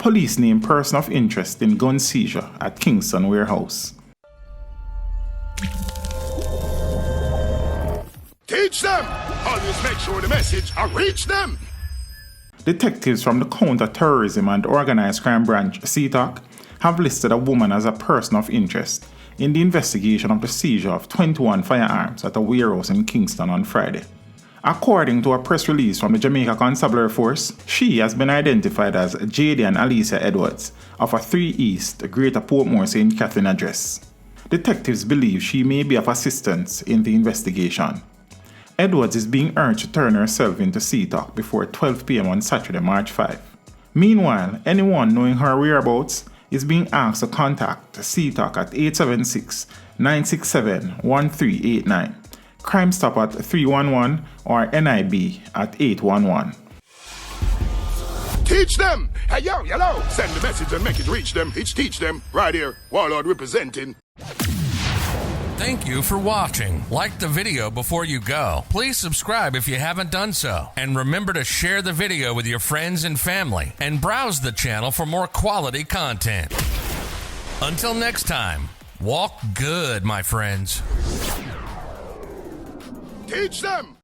Police name person of interest in gun seizure at Kingston warehouse. Teach them! Always make sure the message reach them! Detectives from the Counter-Terrorism and Organized Crime Branch, SEIZURE, have listed a woman as a person of interest in the investigation of the seizure of 21 firearms at a warehouse in Kingston on Friday. According to a press release from the Jamaica Constabulary Force, she has been identified as Jadian Alicia Edwards of a 3 East Greater Portmore St. Catherine address. Detectives believe she may be of assistance in the investigation. Edwards is being urged to turn herself into SEIZURE before 12 p.m. on Saturday, March 5. Meanwhile, anyone knowing her whereabouts is being asked to contact SEIZURE at 876-967-1389, Crime Stop at 311 or NIB at 811. Teach them! Hey, yo, hello! Send the message and make it reach them. It's teach them. Right here, Warlord representing. Thank you for watching. Like the video before you go. Please subscribe if you haven't done so. And remember to share the video with your friends and family. And browse the channel for more quality content. Until next time, walk good, my friends. Teach them!